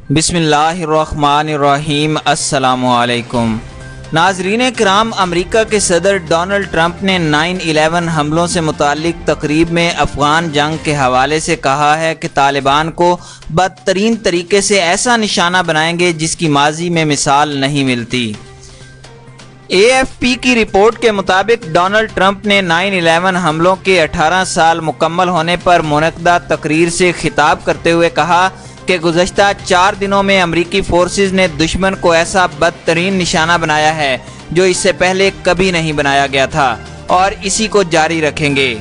بسم اللہ الرحمن الرحیم۔ السلام علیکم ناظرین کرام، امریکہ کے صدر ڈونلڈ ٹرمپ نے 9/11 حملوں سے متعلق تقریب میں افغان جنگ کے حوالے سے کہا ہے کہ طالبان کو بدترین طریقے سے ایسا نشانہ بنائیں گے جس کی ماضی میں مثال نہیں ملتی۔ AFP کی رپورٹ کے مطابق ڈونلڈ ٹرمپ نے 9/11 حملوں کے 18 سال مکمل ہونے پر منعقدہ تقریر سے خطاب کرتے ہوئے کہا کہ گزشتہ 4 دنوں میں امریکی فورسز نے دشمن کو ایسا بدترین نشانہ بنایا ہے جو اس سے پہلے کبھی نہیں بنایا گیا تھا اور اسی کو جاری رکھیں گے۔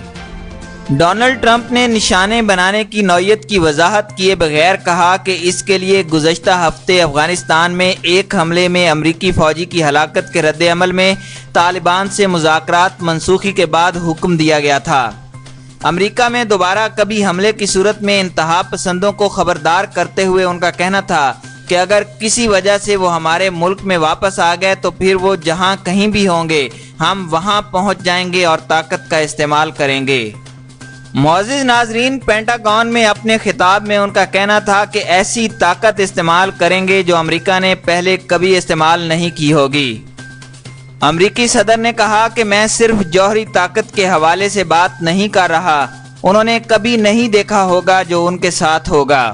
ڈونلڈ ٹرمپ نے نشانے بنانے کی نوعیت کی وضاحت کیے بغیر کہا کہ اس کے لیے گزشتہ ہفتے افغانستان میں ایک حملے میں امریکی فوجی کی ہلاکت کے رد عمل میں طالبان سے مذاکرات منسوخی کے بعد حکم دیا گیا تھا۔ امریکہ میں دوبارہ کبھی حملے کی صورت میں انتہا پسندوں کو خبردار کرتے ہوئے ان کا کہنا تھا کہ اگر کسی وجہ سے وہ ہمارے ملک میں واپس آ گئے تو پھر وہ جہاں کہیں بھی ہوں گے ہم وہاں پہنچ جائیں گے اور طاقت کا استعمال کریں گے۔ معزز ناظرین، پینٹاگون میں اپنے خطاب میں ان کا کہنا تھا کہ ایسی طاقت استعمال کریں گے جو امریکہ نے پہلے کبھی استعمال نہیں کی ہوگی۔ امریکی صدر نے کہا کہ میں صرف جوہری طاقت کے حوالے سے بات نہیں کر رہا، انہوں نے کبھی نہیں دیکھا ہوگا جو ان کے ساتھ ہوگا۔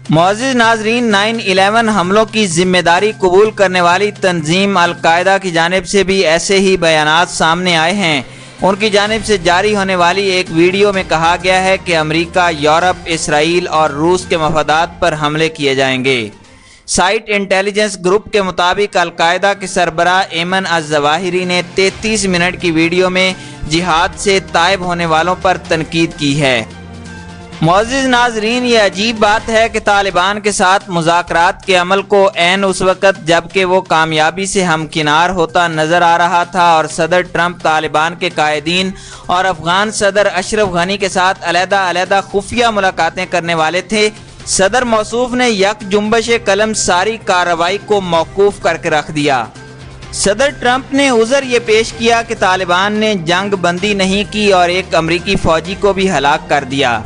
معزز ناظرین، 9/11 حملوں کی ذمہ داری قبول کرنے والی تنظیم القاعدہ کی جانب سے بھی ایسے ہی بیانات سامنے آئے ہیں۔ ان کی جانب سے جاری ہونے والی ایک ویڈیو میں کہا گیا ہے کہ امریکہ، یورپ، اسرائیل اور روس کے مفادات پر حملے کیے جائیں گے۔ سائٹ انٹیلیجنس گروپ کے مطابق القاعدہ کے سربراہ ایمن الظواہری نے 33 منٹ کی ویڈیو میں جہاد سے تائب ہونے والوں پر تنقید کی ہے۔ معزز ناظرین، یہ عجیب بات ہے کہ طالبان کے ساتھ مذاکرات کے عمل کو عین اس وقت جبکہ وہ کامیابی سے ہمکنار ہوتا نظر آ رہا تھا اور صدر ٹرمپ طالبان کے قائدین اور افغان صدر اشرف غنی کے ساتھ علیحدہ خفیہ ملاقاتیں کرنے والے تھے، صدر موصوف نے یک جنبش قلم ساری کارروائی کو موقوف کر کے رکھ دیا۔ صدر ٹرمپ نے عذر یہ پیش کیا کہ طالبان نے جنگ بندی نہیں کی اور ایک امریکی فوجی کو بھی ہلاک کر دیا،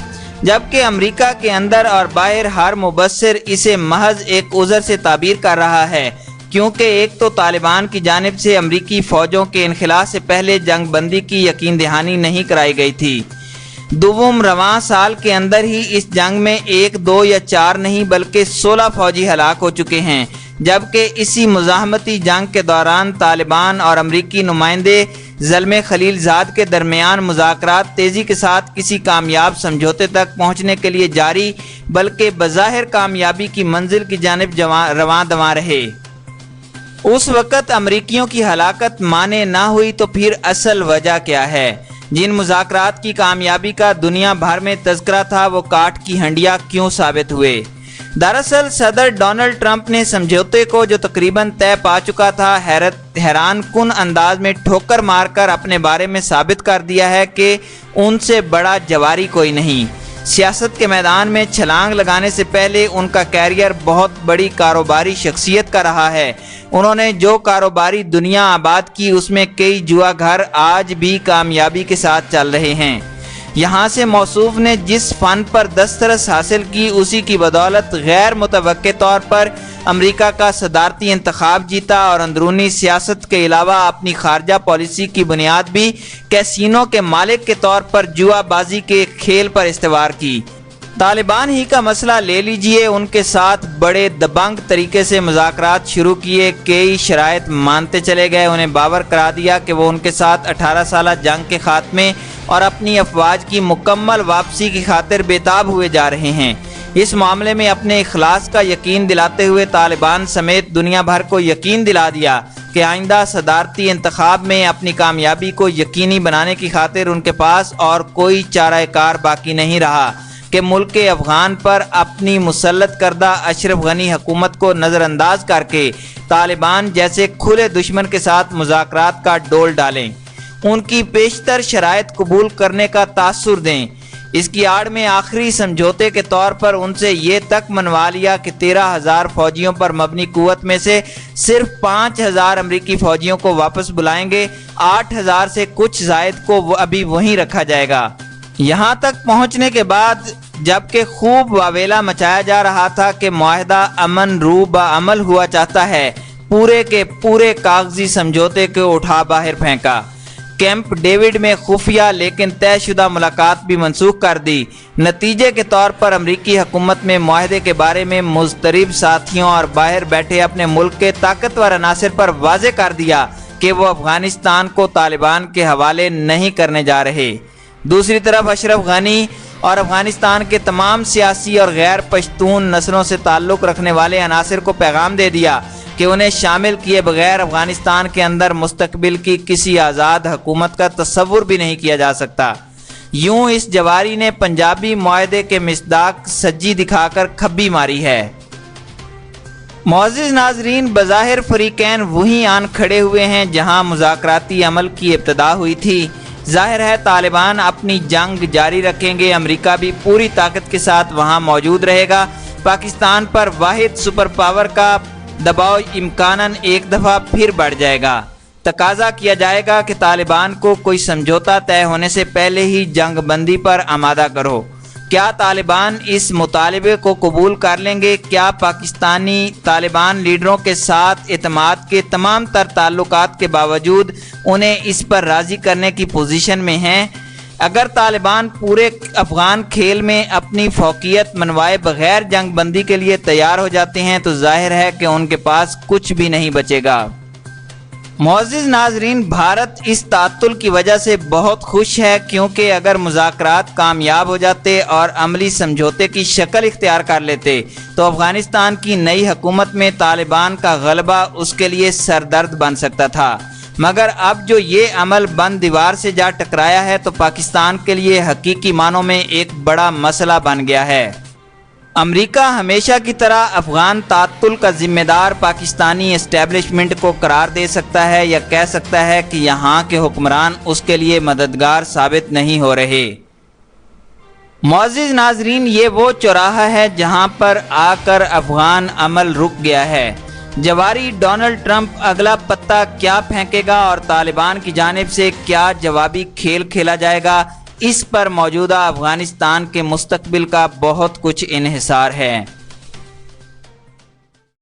جبکہ امریکہ کے اندر اور باہر ہر مبصر اسے محض ایک عذر سے تعبیر کر رہا ہے، کیونکہ ایک تو طالبان کی جانب سے امریکی فوجوں کے انخلاء سے پہلے جنگ بندی کی یقین دہانی نہیں کرائی گئی تھی، دوم رواں سال کے اندر ہی اس جنگ میں 1، 2 یا 4 نہیں بلکہ 16 فوجی ہلاک ہو چکے ہیں، جبکہ اسی مزاحمتی جنگ کے دوران طالبان اور امریکی نمائندے زلمے خلیل زاد کے درمیان مذاکرات تیزی کے ساتھ کسی کامیاب سمجھوتے تک پہنچنے کے لیے جاری بلکہ بظاہر کامیابی کی منزل کی جانب رواں دواں رہے۔ اس وقت امریکیوں کی ہلاکت مانے نہ ہوئی تو پھر اصل وجہ کیا ہے؟ جن مذاکرات کی کامیابی کا دنیا بھر میں تذکرہ تھا وہ کاٹ کی ہنڈیاں کیوں ثابت ہوئے؟ دراصل صدر ڈونلڈ ٹرمپ نے سمجھوتے کو جو تقریباً طے پا چکا تھا حیران کن انداز میں ٹھوکر مار کر اپنے بارے میں ثابت کر دیا ہے کہ ان سے بڑا جواری کوئی نہیں۔ سیاست کے میدان میں چھلانگ لگانے سے پہلے ان کا کیریئر بہت بڑی کاروباری شخصیت کا رہا ہے۔ انہوں نے جو کاروباری دنیا آباد کی اس میں کئی جوا گھر آج بھی کامیابی کے ساتھ چل رہے ہیں۔ یہاں سے موصوف نے جس فن پر دسترس حاصل کی اسی کی بدولت غیر متوقع طور پر امریکہ کا صدارتی انتخاب جیتا اور اندرونی سیاست کے علاوہ اپنی خارجہ پالیسی کی بنیاد بھی کیسینو کے مالک کے طور پر جوا بازی کے کھیل پر استوار کی۔ طالبان ہی کا مسئلہ لے لیجئے، ان کے ساتھ بڑے دبنگ طریقے سے مذاکرات شروع کیے، کئی شرائط مانتے چلے گئے، انہیں باور کرا دیا کہ وہ ان کے ساتھ 18 سالہ جنگ کے خاتمے اور اپنی افواج کی مکمل واپسی کی خاطر بےتاب ہوئے جا رہے ہیں۔ اس معاملے میں اپنے اخلاص کا یقین دلاتے ہوئے طالبان سمیت دنیا بھر کو یقین دلا دیا کہ آئندہ صدارتی انتخاب میں اپنی کامیابی کو یقینی بنانے کی خاطر ان کے پاس اور کوئی چارہ کار باقی نہیں رہا کہ ملک افغان پر اپنی مسلط کردہ اشرف غنی حکومت کو نظر انداز کر کے طالبان جیسے کھلے دشمن کے ساتھ مذاکرات کا ڈول ڈالیں، ان کی بیشتر شرائط قبول کرنے کا تاثر دیں۔ اس کی آڑ میں آخری سمجھوتے کے طور پر ان سے یہ تک منوا لیا کہ 13,000 فوجیوں پر مبنی قوت میں سے صرف 5,000 امریکی فوجیوں کو واپس بلائیں گے، 8,000 سے کچھ زائد کو ابھی وہیں رکھا جائے گا۔ یہاں تک پہنچنے کے بعد جبکہ خوب واویلا مچایا جا رہا تھا کہ معاہدہ امن رو بعمل ہوا چاہتا ہے، پورے کے پورے کاغذی سمجھوتے کو اٹھا باہر پھینکا۔ کیمپ ڈیوڈ میں خفیہ لیکن طے شدہ ملاقات بھی منسوخ کر دی۔ نتیجے کے طور پر امریکی حکومت میں معاہدے کے بارے میں مضطرب ساتھیوں اور باہر بیٹھے اپنے ملک کے طاقتور عناصر پر واضح کر دیا کہ وہ افغانستان کو طالبان کے حوالے نہیں کرنے جا رہے۔ دوسری طرف اشرف غنی اور افغانستان کے تمام سیاسی اور غیر پشتون نسلوں سے تعلق رکھنے والے عناصر کو پیغام دے دیا کہ انہیں شامل کیے بغیر افغانستان کے اندر مستقبل کی کسی آزاد حکومت کا تصور بھی نہیں کیا جا سکتا۔ یوں اس جواری نے پنجابی معاہدے کے مصداق سجی دکھا کر کھبی ماری ہے۔ معزز ناظرین، بظاہر فریقین وہیں آن کھڑے ہوئے ہیں جہاں مذاکراتی عمل کی ابتدا ہوئی تھی۔ ظاہر ہے طالبان اپنی جنگ جاری رکھیں گے، امریکہ بھی پوری طاقت کے ساتھ وہاں موجود رہے گا۔ پاکستان پر واحد سپر پاور کا دباؤ امکاناً ایک دفعہ پھر بڑھ جائے گا۔ تقاضا کیا جائے گا کہ طالبان کو کوئی سمجھوتا طے ہونے سے پہلے ہی جنگ بندی پر آمادہ کرو۔ کیا طالبان اس مطالبے کو قبول کر لیں گے؟ کیا پاکستانی طالبان لیڈروں کے ساتھ اعتماد کے تمام تر تعلقات کے باوجود انہیں اس پر راضی کرنے کی پوزیشن میں ہیں؟ اگر طالبان پورے افغان کھیل میں اپنی فوقیت منوائے بغیر جنگ بندی کے لیے تیار ہو جاتے ہیں تو ظاہر ہے کہ ان کے پاس کچھ بھی نہیں بچے گا۔ معزز ناظرین، بھارت اس تعطل کی وجہ سے بہت خوش ہے، کیونکہ اگر مذاکرات کامیاب ہو جاتے اور عملی سمجھوتے کی شکل اختیار کر لیتے تو افغانستان کی نئی حکومت میں طالبان کا غلبہ اس کے لیے سردرد بن سکتا تھا۔ مگر اب جو یہ عمل بند دیوار سے جا ٹکرایا ہے تو پاکستان کے لیے حقیقی معنوں میں ایک بڑا مسئلہ بن گیا ہے۔ امریکہ ہمیشہ کی طرح افغان تعطل کا ذمہ دار پاکستانی اسٹیبلشمنٹ کو قرار دے سکتا ہے یا کہہ سکتا ہے کہ یہاں کے حکمران اس کے لیے مددگار ثابت نہیں ہو رہے۔ معزز ناظرین، یہ وہ چوراہا ہے جہاں پر آ کر افغان عمل رک گیا ہے۔ جواری ڈونلڈ ٹرمپ اگلا پتہ کیا پھینکے گا اور طالبان کی جانب سے کیا جوابی کھیل کھیلا جائے گا، اس پر موجودہ افغانستان کے مستقبل کا بہت کچھ انحصار ہے۔